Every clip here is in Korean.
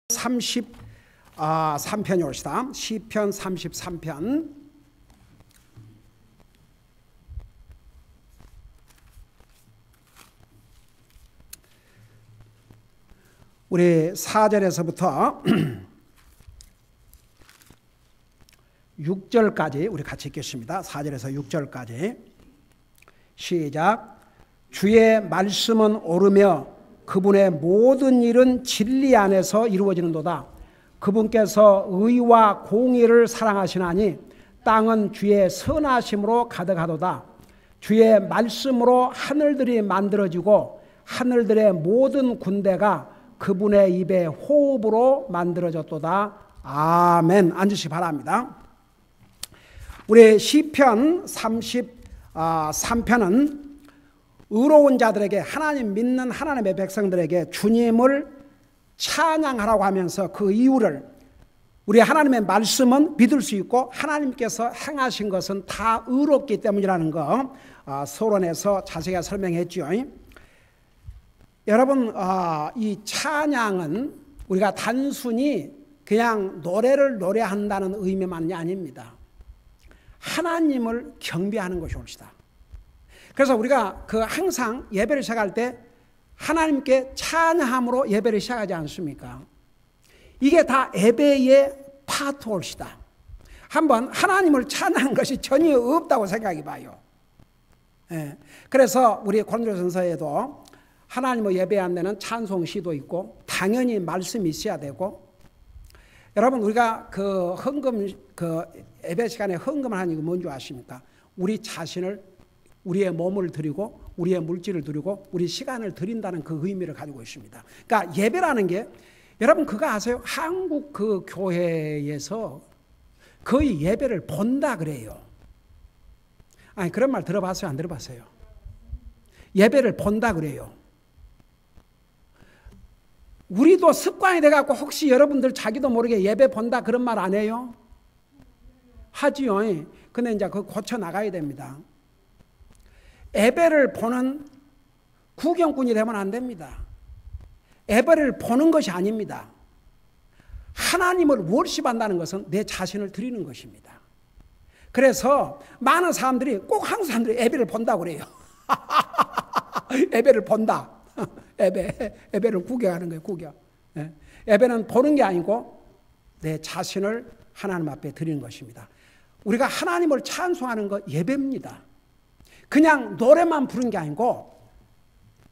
33편이 옵시다. 시편 33편. 우리 4절에서부터 6절까지 우리 같이 읽겠습니다. 4절에서 6절까지 시작. 주의 말씀은 옳으며 그분의 모든 일은 진리 안에서 이루어지는도다. 그분께서 의와 공의를 사랑하시나니 땅은 주의 선하심으로 가득하도다. 주의 말씀으로 하늘들이 만들어지고 하늘들의 모든 군대가 그분의 입의 호흡으로 만들어졌도다. 아멘. 앉으시기 바랍니다. 우리 시편 33편은 의로운 자들에게, 하나님 믿는 하나님의 백성들에게 주님을 찬양하라고 하면서 그 이유를, 우리 하나님의 말씀은 믿을 수 있고 하나님께서 행하신 것은 다 의롭기 때문이라는 거 서론에서 자세히 설명했죠. 여러분, 이 찬양은 우리가 단순히 그냥 노래를 노래한다는 의미만이 아닙니다. 하나님을 경배하는 것이 옳시다. 그래서 우리가 항상 예배를 시작할 때 하나님께 찬양함으로 예배를 시작하지 않습니까? 이게 다 예배의 파트 옳시다. 한번 하나님을 찬양한 것이 전혀 없다고 생각해 봐요. 그래서 우리 고린도전서에도 하나님을 예배한 데는 찬송시도 있고 당연히 말씀이 있어야 되고, 여러분 우리가 예배 시간에 헌금을 하는 게 뭔지 아십니까? 우리 자신을, 우리의 몸을 드리고 우리의 물질을 드리고 우리 시간을 드린다는 그 의미를 가지고 있습니다. 그러니까 예배라는 게, 여러분 그거 아세요? 한국 그 교회에서 거의 예배를 본다 그래요. 아니 그런 말 들어봤어요? 안 들어봤어요? 예배를 본다 그래요. 우리도 습관이 돼갖고 혹시 여러분들 자기도 모르게 예배 본다 그런 말 안 해요? 하지요. 근데 이제 그거 고쳐 나가야 됩니다. 예배를 보는 구경꾼이 되면 안 됩니다. 예배를 보는 것이 아닙니다. 하나님을 월십한다는 것은 내 자신을 드리는 것입니다. 그래서 많은 사람들이, 꼭 한국 사람들이 예배를 본다고 그래요. 예배를 본다. 예배를 구경하는 거예요. 구경. 예배는 보는 게 아니고 내 자신을 하나님 앞에 드리는 것입니다. 우리가 하나님을 찬송하는 것 예배입니다. 그냥 노래만 부른 게 아니고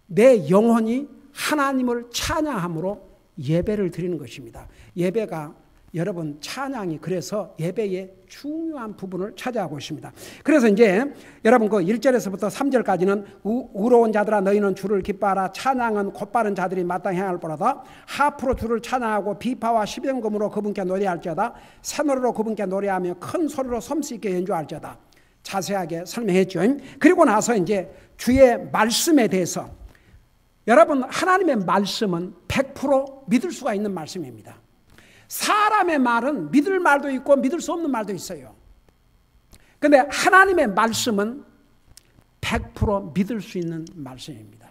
내 영혼이 하나님을 찬양함으로 예배를 드리는 것입니다. 예배가, 여러분 찬양이 그래서 예배의 중요한 부분을 차지하고 있습니다. 그래서 이제 여러분 그 1절에서부터 3절까지는 의로운 자들아 너희는 주를 기뻐하라. 찬양은 곧바른 자들이 마땅히 행할 보라다. 하프로 주를 찬양하고 비파와 시병금으로 그분께 노래할지어다. 새노래로 그분께 노래하며 큰 소리로 솜씨 있게 연주할지어다. 자세하게 설명했죠. 그리고 나서 이제 주의 말씀에 대해서, 여러분 하나님의 말씀은 100% 믿을 수가 있는 말씀입니다. 사람의 말은 믿을 말도 있고 믿을 수 없는 말도 있어요. 그런데 하나님의 말씀은 100% 믿을 수 있는 말씀입니다.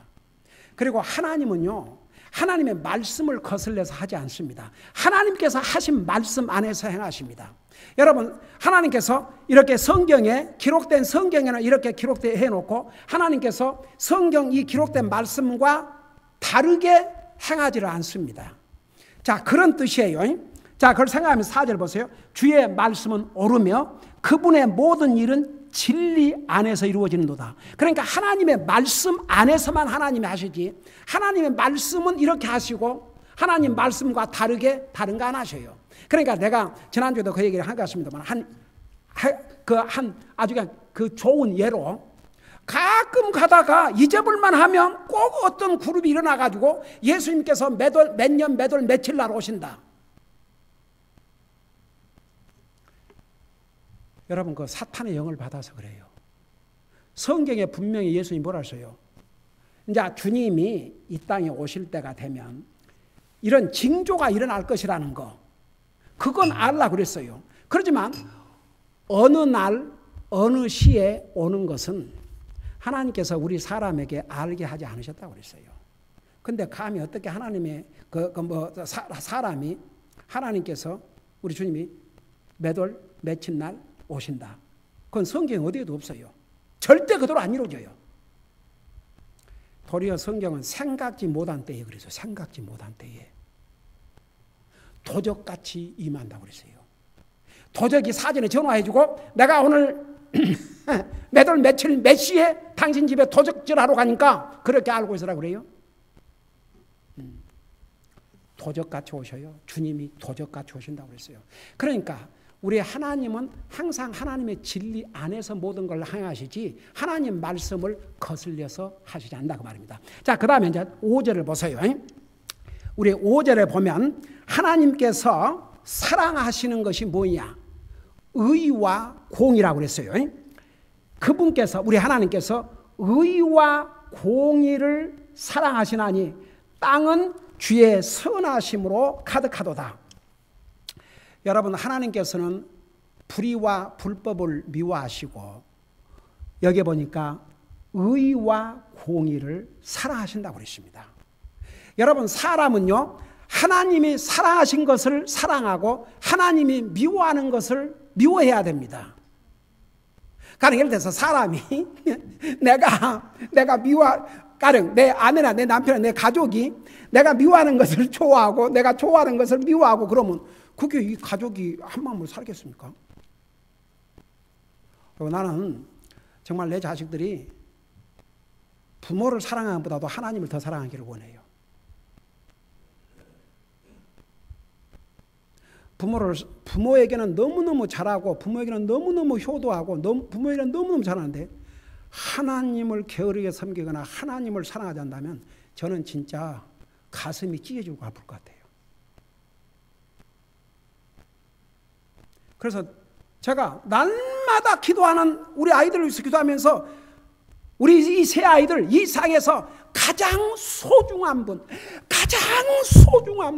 그리고 하나님은요, 하나님의 말씀을 거슬려서 하지 않습니다. 하나님께서 하신 말씀 안에서 행하십니다. 여러분 하나님께서 이렇게 성경에 기록된, 성경에는 이렇게 기록되어 해놓고 하나님께서 성경 이 기록된 말씀과 다르게 행하지를 않습니다. 자, 그런 뜻이에요. 자, 그걸 생각하면 4절 보세요. 주의 말씀은 옳으며 그분의 모든 일은 진리 안에서 이루어지는도다. 그러니까 하나님의 말씀 안에서만 하나님이 하시지, 하나님의 말씀은 이렇게 하시고 하나님 말씀과 다르게 다른 거 안 하셔요. 그러니까 내가 지난주에도 그 얘기를 한 것 같습니다만 아주 그 좋은 예로, 가끔 가다가 잊어볼만 하면 꼭 어떤 그룹이 일어나가지고 예수님께서 몇 년, 몇 월, 며칠 날 오신다. 여러분 그 사탄의 영을 받아서 그래요. 성경에 분명히 예수님이 뭐라 하셔요? 이제 주님이 이 땅에 오실 때가 되면 이런 징조가 일어날 것이라는 거, 그건 알라 그랬어요. 그렇지만 어느 날 어느 시에 오는 것은 하나님께서 우리 사람에게 알게 하지 않으셨다고 그랬어요. 근데 감히 어떻게 하나님의 사람이 하나님께서 우리 주님이 몇 월 며칠 날 오신다. 그건 성경 어디에도 없어요. 절대 그대로 안 이루어져요. 도리어 성경은 생각지 못한 때에 그래서 생각지 못한 때에 도적같이 임한다고 그랬어요. 도적이 사전에 전화해주고 내가 오늘 몇 월 며칠 몇 시에 당신 집에 도적질하러 가니까 그렇게 알고 있으라 그래요. 도적같이 오셔요. 주님이 도적같이 오신다고 그랬어요. 그러니까 우리 하나님은 항상 하나님의 진리 안에서 모든 걸 행하시지 하나님 말씀을 거슬려서 하시지 않는다 그 말입니다. 자, 그 다음에 이제 5절을 보세요. 우리 5절에 보면 하나님께서 사랑하시는 것이 뭐냐? 의와 공의라고 그랬어요. 그분께서 우리 하나님께서 의와 공의를 사랑하시나니 땅은 주의 선하심으로 가득하도다. 여러분, 하나님께서는 불의와 불법을 미워하시고 여기 보니까 의와 공의를 사랑하신다고 그랬습니다. 여러분, 사람은요 하나님이 사랑하신 것을 사랑하고 하나님이 미워하는 것을 미워해야 됩니다. 가령 예를 들어서 사람이 내가 가령 내 아내나 내 남편이나 내 가족이 내가 미워하는 것을 좋아하고 내가 좋아하는 것을 미워하고 그러면 그게 이 가족이 한 마음으로 살겠습니까? 그리고 나는 정말 내 자식들이 부모를 사랑하는 것보다도 하나님을 더 사랑하기를 원해요. 부모에게는 너무너무 잘하고 부모에게는 너무너무 효도하고 부모에게는 너무너무 잘하는데 하나님을 게으르게 섬기거나 하나님을 사랑하지 않는다면 저는 진짜 가슴이 찢어지고 아플 것 같아요. 그래서 제가 날마다 기도하는 우리 아이들을 위해서 기도하면서 우리 이 세 아이들 이 세상에서 가장 소중한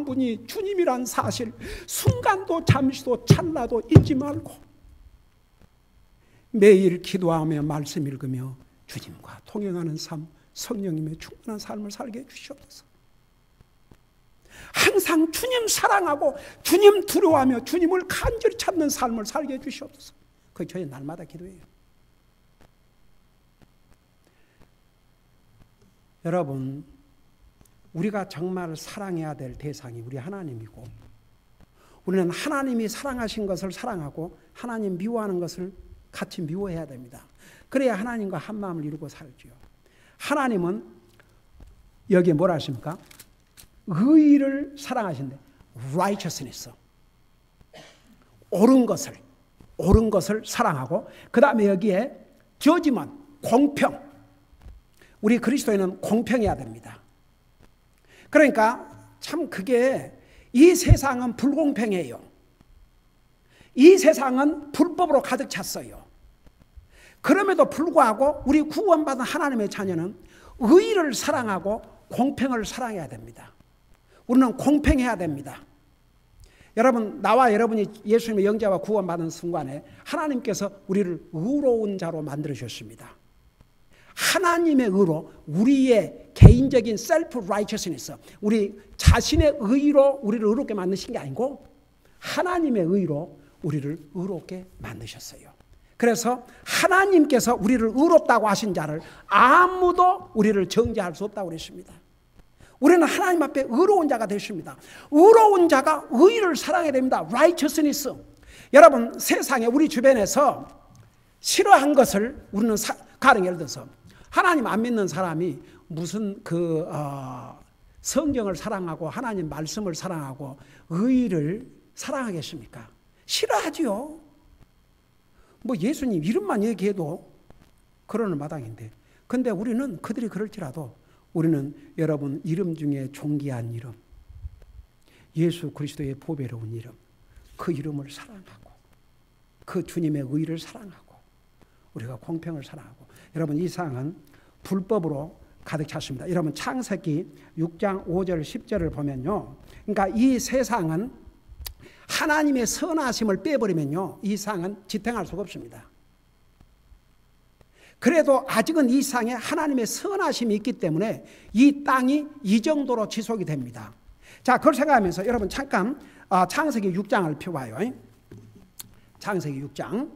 분이 주님이란 사실 순간도 잠시도 찰나도 잊지 말고 매일 기도하며 말씀 읽으며 주님과 동행하는 삶, 성령님의 충만한 삶을 살게 해주시옵소서. 항상 주님 사랑하고 주님 두려워하며 주님을 간절히 찾는 삶을 살게 해주시옵소서. 그게 저희 날마다 기도예요. 여러분, 우리가 정말 사랑해야 될 대상이 우리 하나님이고 우리는 하나님이 사랑하신 것을 사랑하고 하나님 미워하는 것을 같이 미워해야 됩니다. 그래야 하나님과 한 마음을 이루고 살죠. 하나님은 여기에 뭐라 하십니까? 의를 사랑하신대. righteousness. 옳은 것을 사랑하고 그 다음에 여기에 judgment, 공평. 우리 그리스도인은 공평해야 됩니다. 그러니까 참 그게 이 세상은 불공평해요. 이 세상은 불법으로 가득 찼어요. 그럼에도 불구하고 우리 구원받은 하나님의 자녀는 의를 사랑하고 공평을 사랑해야 됩니다. 우리는 공평해야 됩니다. 여러분, 나와 여러분이 예수님의 영자와 구원받은 순간에 하나님께서 우리를 의로운 자로 만들어주셨습니다. 하나님의 의로, 우리의 개인적인 셀프 라이처스니스, 우리 자신의 의로 우리를 의롭게 만드신 게 아니고 하나님의 의로 우리를 의롭게 만드셨어요. 그래서 하나님께서 우리를 의롭다고 하신 자를 아무도 우리를 정죄할 수 없다고 그랬습니다. 우리는 하나님 앞에 의로운 자가 되십니다. 의로운 자가 의를 사랑해야 됩니다. righteousness. 여러분, 세상에 우리 주변에서 싫어한 것을 우리는 가령 예를 들어서 하나님 안 믿는 사람이 무슨 성경을 사랑하고 하나님 말씀을 사랑하고 의를 사랑하겠습니까? 싫어하지요. 뭐 예수님 이름만 얘기해도 그러는 마당인데, 근데 우리는 그들이 그럴지라도 우리는 여러분 이름 중에 존귀한 이름, 예수 그리스도의 보배로운 이름, 그 이름을 사랑하고 그 주님의 의를 사랑하고 우리가 공평을 사랑하고, 여러분 이 세상은 불법으로 가득 찼습니다. 여러분 창세기 6장 5절 10절을 보면요, 그러니까 이 세상은 하나님의 선하심을 빼버리면요 이 세상은 지탱할 수가 없습니다. 그래도 아직은 이 세상에 하나님의 선하심이 있기 때문에 이 땅이 이 정도로 지속이 됩니다. 자, 그걸 생각하면서 여러분 잠깐 창세기 6장을 펴봐요. 창세기 6장.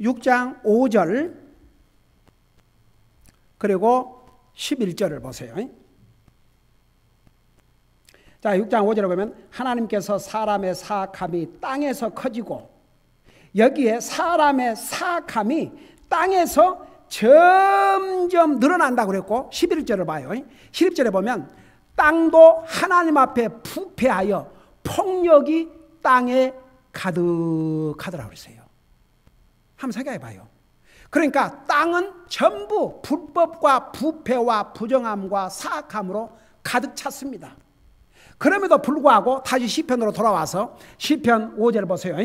(6장) 5절 그리고 11절을 보세요. 자, 6장 5절에 보면 하나님께서 사람의 사악함이 땅에서 커지고, 여기에 사람의 사악함이 땅에서 점점 늘어난다고 그랬고, 11절을 봐요. 11절에 보면 땅도 하나님 앞에 부패하여 폭력이 땅에 가득하더라고 그랬어요. 한번 생각해 봐요. 그러니까 땅은 전부 불법과 부패와 부정함과 사악함으로 가득 찼습니다. 그럼에도 불구하고 다시 시편으로 돌아와서 시편 5절 보세요.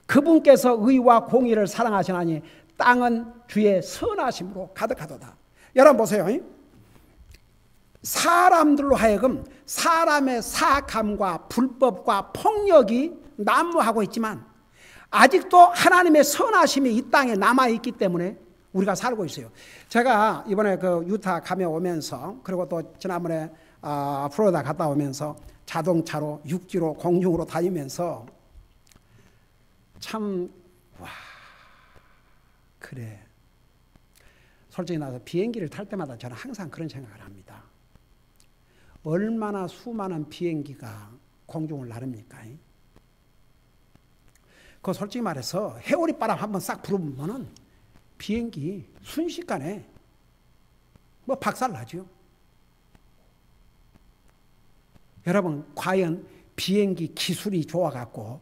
그분께서 의와 공의를 사랑하시나니 땅은 주의 선하심으로 가득하도다. 여러분 보세요. 사람들로 하여금 사람의 사악함과 불법과 폭력이 난무하고 있지만 아직도 하나님의 선하심이 이 땅에 남아있기 때문에 우리가 살고 있어요. 제가 이번에 그 유타 가며 오면서, 그리고 또 지난번에 플로리다 갔다 오면서 자동차로 육지로 공중으로 다니면서 참, 와, 그래. 솔직히 나서 비행기를 탈 때마다 저는 항상 그런 생각을 합니다. 얼마나 수많은 비행기가 공중을 나릅니까? 그 솔직히 말해서 해오리 바람 한번 싹 불어보면은 비행기 순식간에 뭐 박살나죠. 여러분, 과연 비행기 기술이 좋아갖고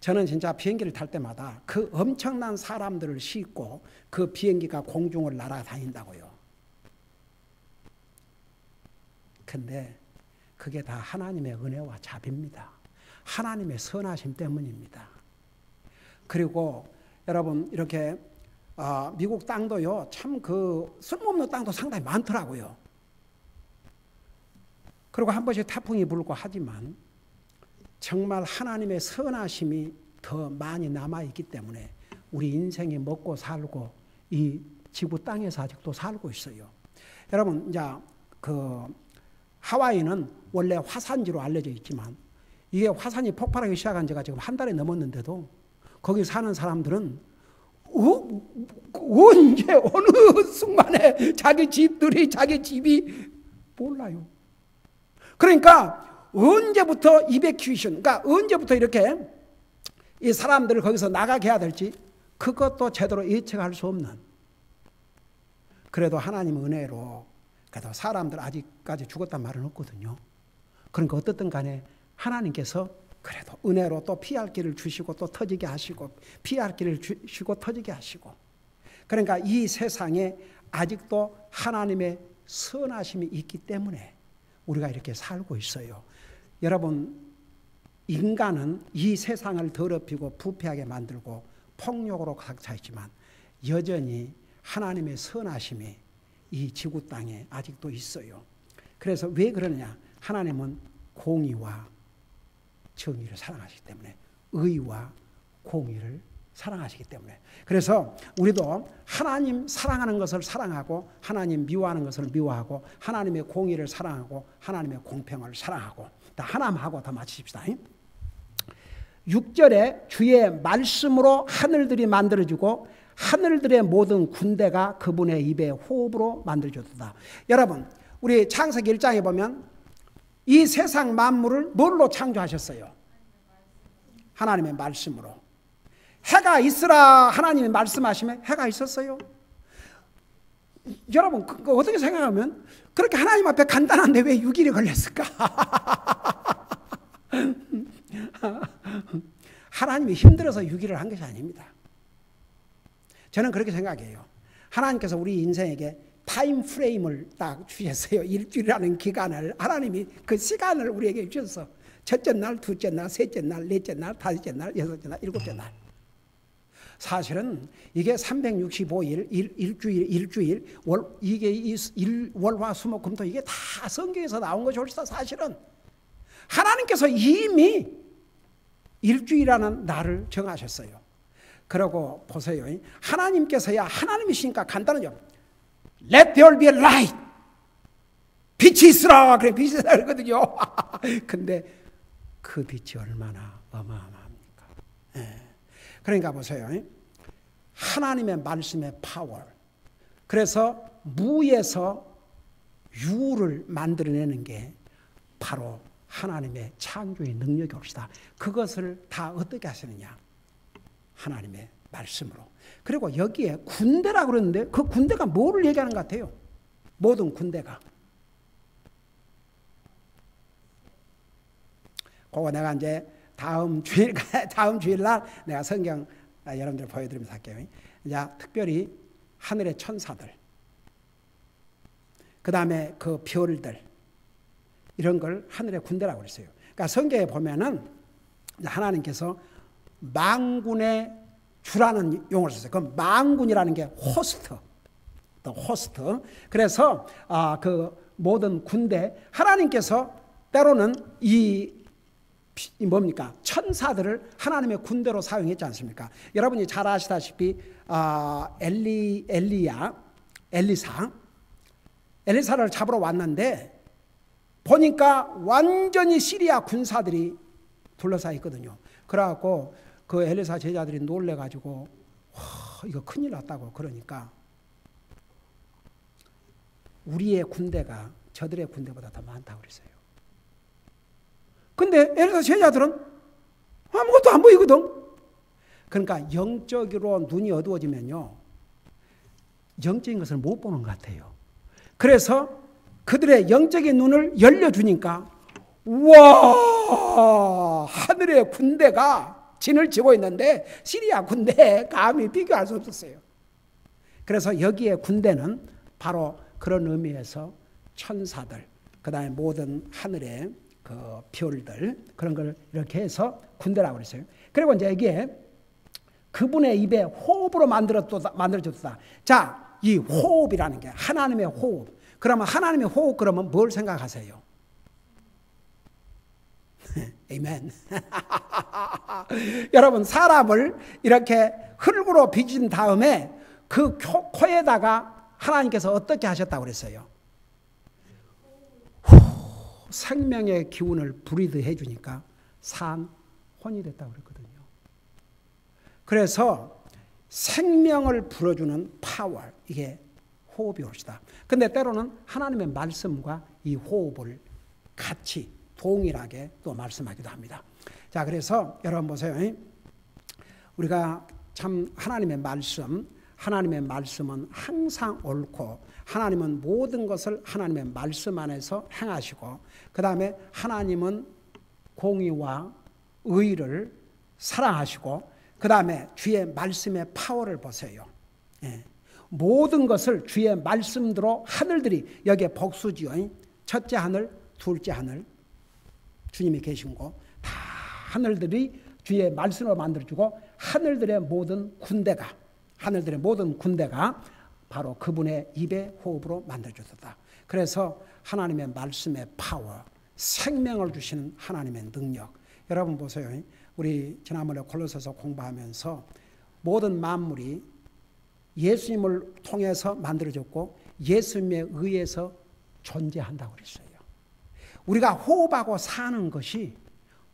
저는 진짜 비행기를 탈 때마다 그 엄청난 사람들을 싣고 그 비행기가 공중을 날아다닌다고요. 근데 그게 다 하나님의 은혜와 자비입니다. 하나님의 선하심 때문입니다. 그리고 여러분, 이렇게 미국 땅도요, 참 그 쓸모없는 땅도 상당히 많더라고요. 그리고 한 번씩 태풍이 불고 하지만 정말 하나님의 선하심이 더 많이 남아있기 때문에 우리 인생이 먹고 살고 이 지구 땅에서 아직도 살고 있어요. 여러분, 이제 그 하와이는 원래 화산지로 알려져 있지만 이게 화산이 폭발하기 시작한 지가 지금 한 달이 넘었는데도 거기 사는 사람들은 언제 어느 순간에 자기 집이 몰라요. 그러니까 언제부터 이베큐에이션, 그러니까 언제부터 이렇게 이 사람들을 거기서 나가게 해야 될지 그것도 제대로 예측할 수 없는. 그래도 하나님 은혜로 그래도 사람들 아직까지 죽었단 말은 없거든요. 그러니까 어떻든 간에 하나님께서 그래도 은혜로 또 피할 길을 주시고 또 터지게 하시고 피할 길을 주시고 터지게 하시고, 그러니까 이 세상에 아직도 하나님의 선하심이 있기 때문에 우리가 이렇게 살고 있어요. 여러분, 인간은 이 세상을 더럽히고 부패하게 만들고 폭력으로 가득 차 있지만 여전히 하나님의 선하심이 이 지구 땅에 아직도 있어요. 그래서 왜 그러느냐? 하나님은 공의와 정의를 사랑하시기 때문에, 의와 공의를 사랑하시기 때문에. 그래서 우리도 하나님 사랑하는 것을 사랑하고 하나님 미워하는 것을 미워하고 하나님의 공의를 사랑하고 하나님의 공평을 사랑하고, 하나님하고 더 맞추십시다. 6절에 주의 말씀으로 하늘들이 만들어지고 하늘들의 모든 군대가 그분의 입에 호흡으로 만들어졌다. 여러분, 우리 창세기 1장에 보면 이 세상 만물을 뭘로 창조하셨어요? 하나님의 말씀으로. 해가 있으라 하나님이 말씀하시면 해가 있었어요. 여러분, 그거 어떻게 생각하면 그렇게 하나님 앞에 간단한데 왜 6일이 걸렸을까? 하나님이 힘들어서 6일을 한 것이 아닙니다. 저는 그렇게 생각해요. 하나님께서 우리 인생에게 타임 프레임을 딱 주셨어요. 일주일이라는 기간을, 하나님이 그 시간을 우리에게 주셔서 첫째 날, 둘째 날, 셋째 날, 넷째 날, 다섯째 날, 여섯째 날, 일곱째 날. 사실은 이게 365일, 일주일, 이게 월화수목금토 이게 다 성경에서 나온 것이 옳다. 사실은 하나님께서 이미 일주일이라는 날을 정하셨어요. 그러고 보세요. 하나님께서야 하나님이시니까 간단하죠. Let there be a light. 빛이 있으라. 그래, 빛이 있으라 그러거든요. 근데 그 빛이 얼마나 어마어마합니까? 그러니까 보세요. 하나님의 말씀의 파워. 그래서 무에서 유를 만들어내는 게 바로 하나님의 창조의 능력이 옵시다. 그것을 다 어떻게 하시느냐? 하나님의 말씀으로. 그리고 여기에 군대라고 그러는데 그 군대가 뭐를 얘기하는 것 같아요? 모든 군대가. 그거 내가 이제 다음 주일날 내가 성경 여러분들 보여드리면서 할게요. 이제 특별히 하늘의 천사들, 그 다음에 그 별들, 이런 걸 하늘의 군대라고 그랬어요. 그러니까 성경에 보면은 하나님께서 만군의 주라는 용어를 썼어요. 그 만군이라는 게 호스트. 그래서 그 모든 군대, 하나님께서 때로는 이 뭡니까? 천사들을 하나님의 군대로 사용했지 않습니까? 여러분이 잘 아시다시피 엘리사를 잡으러 왔는데 보니까 완전히 시리아 군사들이 둘러싸여 있거든요. 그래갖고 그 엘리사 제자들이 놀래가지고 이거 큰일 났다고. 그러니까 우리의 군대가 저들의 군대보다 더 많다고 그랬어요. 근데 엘리사 제자들은 아무것도 안 보이거든. 그러니까 영적으로 눈이 어두워지면요, 영적인 것을 못 보는 것 같아요. 그래서 그들의 영적인 눈을 열려주니까 와, 하늘의 군대가 진을 치고 있는데 시리아 군대에 감히 비교할 수 없었어요. 그래서 여기에 군대는 바로 그런 의미에서 천사들, 그 다음에 모든 하늘의 그 별들, 그런 걸 이렇게 해서 군대라고 그랬어요. 그리고 이제 이게 그분의 입에 호흡으로 만들어졌다. 자, 이 호흡이라는 게 하나님의 호흡. 그러면 하나님의 호흡, 그러면 뭘 생각하세요? 아멘. 여러분, 사람을 이렇게 흙으로 빚은 다음에 그 코에다가 하나님께서 어떻게 하셨다고 그랬어요? 생명의 기운을 브리드 해주니까 혼이 됐다고 그랬거든요. 그래서 생명을 불어주는 파워, 이게 호흡이 옵시다. 근데 때로는 하나님의 말씀과 이 호흡을 같이 동일하게 또 말씀하기도 합니다. 자, 그래서 여러분 보세요. 우리가 참 하나님의 말씀은 항상 옳고, 하나님은 모든 것을 하나님의 말씀 안에서 행하시고, 그 다음에 하나님은 공의와 의를 사랑하시고, 그 다음에 주의 말씀의 파워를 보세요. 모든 것을 주의 말씀대로 하늘들이, 여기에 복수지요. 첫째 하늘, 둘째 하늘 주님이 계신 곳, 다 하늘들이 주의 말씀으로 만들어주고, 하늘들의 모든 군대가 바로 그분의 입의 호흡으로 만들어졌다. 그래서 하나님의 말씀의 파워, 생명을 주시는 하나님의 능력. 여러분 보세요. 우리 지난번에 골로새서 공부하면서 모든 만물이 예수님을 통해서 만들어졌고 예수님에 의해서 존재한다고 그랬어요. 우리가 호흡하고 사는 것이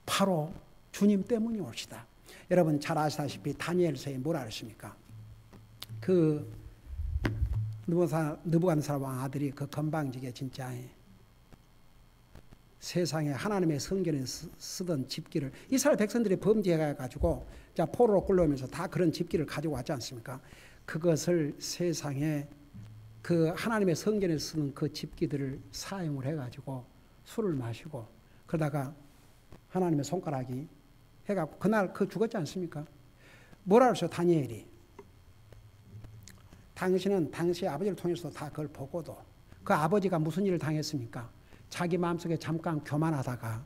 바로 주님 때문이 옳시다. 여러분 잘 아시다시피 다니엘서에 뭐라 그랬습니까? 그 느부갓네살 왕 아들이 그 건방지게 진짜 세상에 하나님의 성전에 쓰던 집기를 이스라엘 백성들이 범죄해가지고 포로로 끌려오면서 다 그런 집기를 가지고 왔지 않습니까? 그것을 세상에 그 하나님의 성전에 쓰는 그 집기들을 사용을 해가지고 술을 마시고 그러다가 하나님의 손가락이 해갖고 그날 죽었지 않습니까? 뭐라 그랬어요? 다니엘이. 당신은 당시 아버지를 통해서 다 그걸 보고도 그 아버지가 무슨 일을 당했습니까? 자기 마음속에 잠깐 교만하다가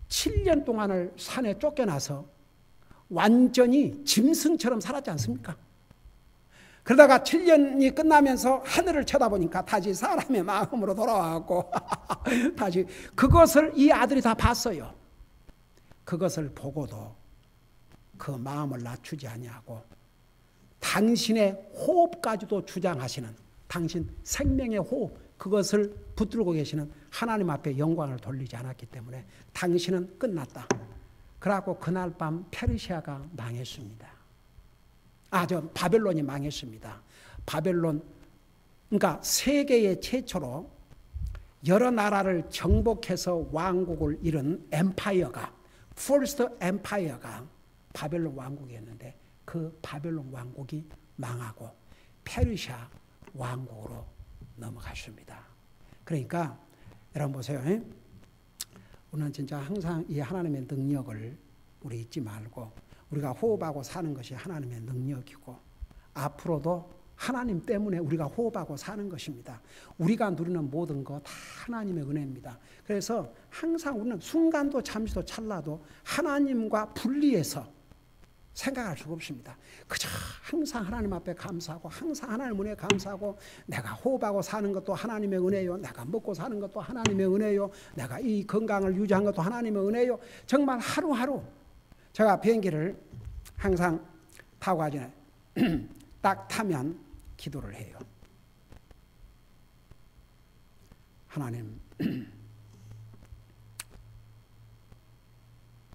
7년 동안을 산에 쫓겨나서 완전히 짐승처럼 살았지 않습니까? 그러다가 7년이 끝나면서 하늘을 쳐다보니까 다시 사람의 마음으로 돌아와갖고 다시 그것을 이 아들이 다 봤어요. 그것을 보고도 그 마음을 낮추지 아니하고 당신의 호흡까지도 주장하시는, 당신 생명의 호흡, 그것을 붙들고 계시는 하나님 앞에 영광을 돌리지 않았기 때문에 당신은 끝났다. 그래갖고 그날 밤 페르시아가 망했습니다. 바벨론이 망했습니다. 바벨론, 그러니까 세계의 최초로 여러 나라를 정복해서 왕국을 이룬 엠파이어가, 퍼스트 엠파이어가 바벨론 왕국이었는데 그 바벨론 왕국이 망하고 페르시아 왕국으로 넘어갔습니다. 그러니까 여러분 보세요. 우리는 진짜 항상 이 하나님의 능력을 우리 잊지 말고 우리가 호흡하고 사는 것이 하나님의 능력이고 앞으로도 하나님 때문에 우리가 호흡하고 사는 것입니다. 우리가 누리는 모든 것 다 하나님의 은혜입니다. 그래서 항상 우리는 순간도 잠시도 찰나도 하나님과 분리해서 생각할 수가 없습니다. 그저 항상 하나님 앞에 감사하고 항상 하나님 은혜에 감사하고 내가 호흡하고 사는 것도 하나님의 은혜요. 내가 먹고 사는 것도 하나님의 은혜요. 내가 이 건강을 유지한 것도 하나님의 은혜요. 정말 하루하루 제가 비행기를 항상 타고 가잖아요. 딱 타면 기도를 해요. 하나님,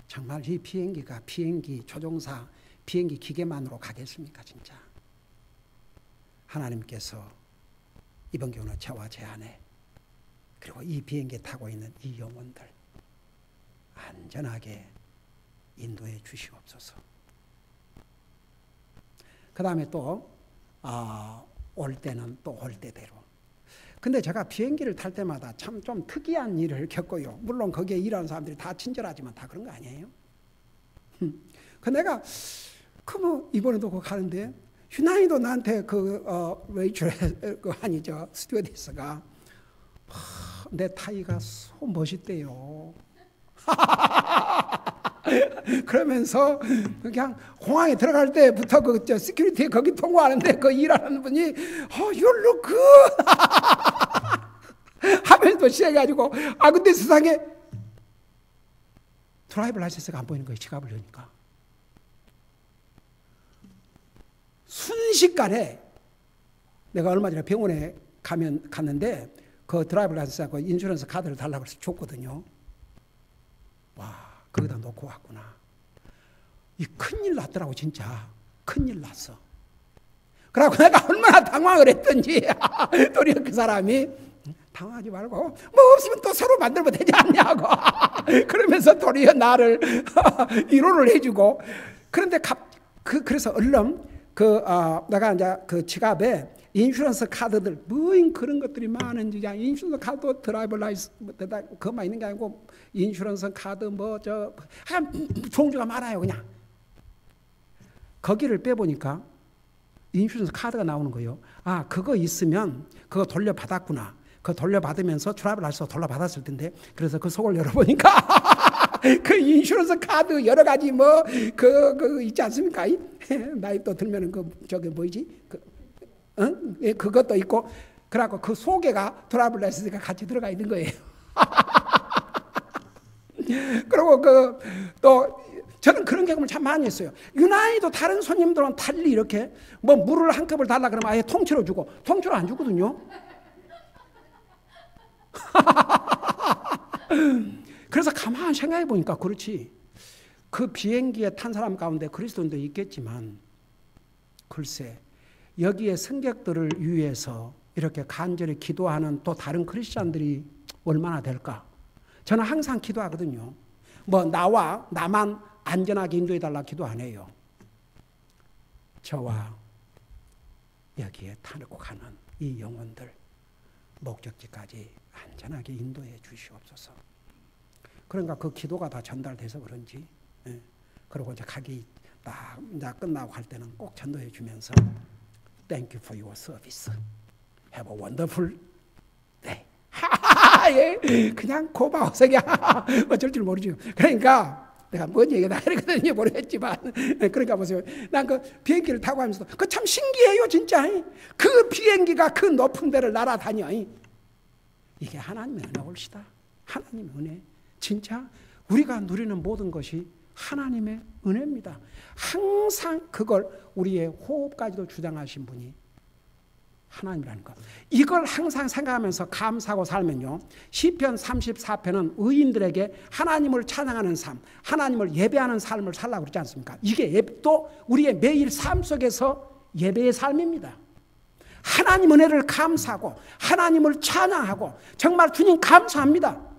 정말 이 비행기가 비행기 조종사, 비행기 기계만으로 가겠습니까 진짜? 하나님께서 이번 경우는 저와 제 아내 그리고 이 비행기에 타고 있는 이 영혼들 안전하게 인도해 주시옵소서. 그 다음에 또 올 때는 또 올 때대로. 근데 제가 비행기를 탈 때마다 참 좀 특이한 일을 겪어요. 물론 거기에 일하는 사람들이 다 친절하지만 다 그런 거 아니에요. 그 내가 이번에도 그거 가는데 유난히도 나한테 웨이트레스 아니죠, 스튜어디스가 내 타이가 소 멋있대요. 그러면서 그냥 공항에 들어갈 때부터 시큐리티 거기 통과하는데 그 일하는 분이 you look good 하면서 시작해가지고 근데 세상에 드라이브 라이센스가 안 보이는 거예요. 지갑을 여니까 순식간에 내가 얼마 전에 병원에 갔는데 그 드라이브 라이센스하고 인슈런스 카드를 달라고 해서 줬거든요. 와, 거기다 놓고 왔구나. 이 큰일 났더라고. 진짜 큰일 났어. 그래갖고 내가 얼마나 당황을 했던지 도리어 그 사람이 당황하지 말고 뭐 없으면 또 새로 만들면 되지 않냐고 그러면서 도리어 나를 위로를 해주고. 그런데 그래서 얼른 내가 이제 그 지갑에 인슈런스 카드들 뭐인 그런 것들이 많은지 그냥 인슈런스 카드 드라이버 라이센스 그것만 있는 게 아니고 인슈런스 카드 종류가 많아요. 그냥 거기를 빼보니까 인슈런스 카드가 나오는 거예요. 그거 있으면 그거 돌려받았구나. 그거 돌려받으면서 드라이버 라이센스 돌려받았을 텐데 그래서 그 속을 열어보니까 그 인슈런스 카드 여러 가지 있지 않습니까? 나이 또 들면은 그것도 있고, 그래갖고 그 속에가 드라이브 라이센스가 같이 들어가 있는 거예요. 그리고 또 저는 그런 경험을 참 많이 했어요. 유난히도 다른 손님들은 달리 이렇게 물을 한 컵을 달라 그러면 아예 통째로 주고 통째로 안 주거든요. 그래서 가만히 생각해 보니까 그렇지. 그 비행기에 탄 사람 가운데 그리스도인도 있겠지만 글쎄 여기에 승객들을 위해서 이렇게 간절히 기도하는 또 다른 크리스찬들이 얼마나 될까? 저는 항상 기도하거든요. 나만 안전하게 인도해달라 기도 안 해요. 저와 여기에 타고 가는 이 영혼들 목적지까지 안전하게 인도해 주시옵소서. 그러니까 그 기도가 다 전달돼서 그런지, 그리고 이제 가기 딱 이제 끝나고 할 때는 꼭 전도해 주면서 Thank you for your service. Have a wonderful day. 그냥 고마워서 그냥 어쩔 줄 모르죠. 그러니까 내가 뭔 얘기다 이러거든요. 모르겠지만 그러니까 보세요. 난 그 비행기를 타고 하면서 그 참 신기해요. 진짜 그 비행기가 그 높은 데를 날아다녀. 이게 하나님의 은혜 올시다. 하나님의 은혜. 진짜 우리가 누리는 모든 것이 하나님의 은혜입니다. 항상 그걸 우리의 호흡까지도 주장하신 분이 하나님이라는 것. 이걸 항상 생각하면서 감사하고 살면요. 시편 34편은 의인들에게 하나님을 찬양하는 삶, 하나님을 예배하는 삶을 살라고 그러지 않습니까? 이게 또 우리의 매일 삶 속에서 예배의 삶입니다. 하나님 은혜를 감사하고 하나님을 찬양하고 정말 주님 감사합니다.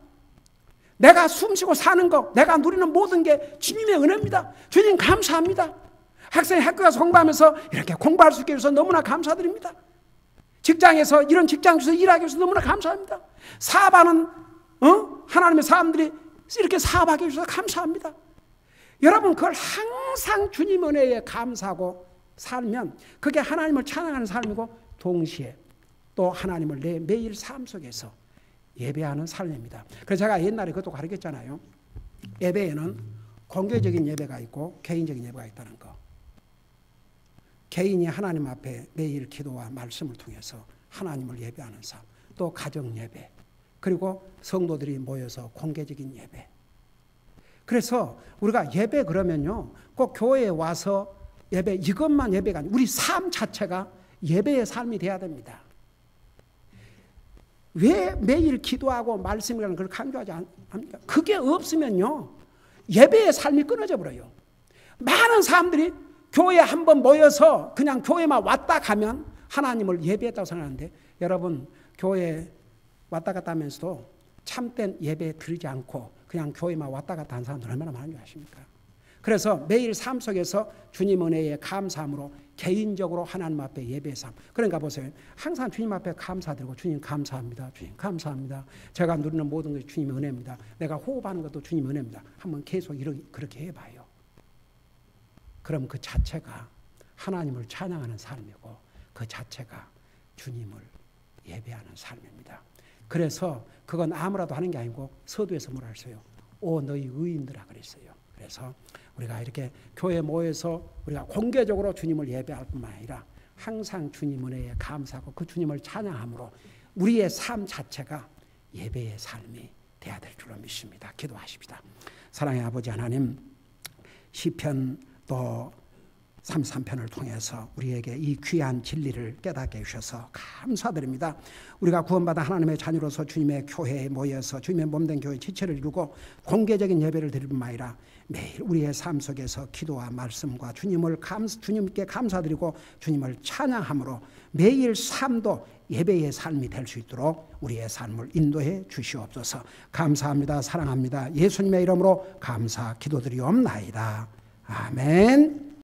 내가 숨쉬고 사는 거, 내가 누리는 모든 게 주님의 은혜입니다. 주님 감사합니다. 학생이 학교 가서 공부하면서 이렇게 공부할 수 있게 해서 너무나 감사드립니다. 직장에서 이런 직장에서 일하기 위해서 너무나 감사합니다. 사업하는 하나님의 사람들이 이렇게 사업하기 위해서 감사합니다. 여러분 그걸 항상 주님 은혜에 감사하고 살면 그게 하나님을 찬양하는 삶이고 동시에 또 하나님을 내 매일 삶 속에서 예배하는 삶입니다. 그래서 제가 옛날에 그것도 가르쳤잖아요. 예배에는 공개적인 예배가 있고 개인적인 예배가 있다는 거. 개인이 하나님 앞에 매일 기도와 말씀을 통해서 하나님을 예배하는 삶, 또 가정 예배, 그리고 성도들이 모여서 공개적인 예배. 그래서 우리가 예배 그러면요, 꼭 교회에 와서 예배, 이것만 예배가 아니고 우리 삶 자체가 예배의 삶이 돼야 됩니다. 왜 매일 기도하고 말씀이라는 걸 강조하지 않습니까? 그게 없으면요, 예배의 삶이 끊어져 버려요. 많은 사람들이 교회에 한번 모여서 그냥 교회만 왔다 가면 하나님을 예배했다고 생각하는데, 여러분 교회에 왔다 갔다 하면서도 참된 예배 드리지 않고 그냥 교회만 왔다 갔다 하는 사람들 얼마나 많은지 아십니까? 그래서 매일 삶 속에서 주님 은혜에 감사함으로 개인적으로 하나님 앞에 예배의 삶. 그러니까 보세요. 항상 주님 앞에 감사드리고, 주님 감사합니다. 주님 감사합니다. 제가 누리는 모든 것이 주님의 은혜입니다. 내가 호흡하는 것도 주님의 은혜입니다. 한번 계속 그렇게 해봐요. 그럼 그 자체가 하나님을 찬양하는 삶이고 그 자체가 주님을 예배하는 삶입니다. 그래서 그건 아무라도 하는 게 아니고 서두에서 뭐라 했어요? 오 너희 의인들아 그랬어요. 그래서 우리가 이렇게 교회에 모여서 우리가 공개적으로 주님을 예배할 뿐만 아니라 항상 주님 은혜에 감사하고 그 주님을 찬양함으로 우리의 삶 자체가 예배의 삶이 돼야 될 줄로 믿습니다. 기도하십시다. 사랑의 아버지 하나님, 시편 또 33편을 통해서 우리에게 이 귀한 진리를 깨닫게 해주셔서 감사드립니다. 우리가 구원받아 하나님의 자녀로서 주님의 교회에 모여서 주님의 몸된 교회 지체를 이루고 공개적인 예배를 드릴 뿐만 아니라 매일 우리의 삶 속에서 기도와 말씀과 주님께 감사드리고 주님을 찬양함으로 매일 삶도 예배의 삶이 될 수 있도록 우리의 삶을 인도해 주시옵소서. 감사합니다. 사랑합니다. 예수님의 이름으로 감사 기도드리옵나이다. 아멘.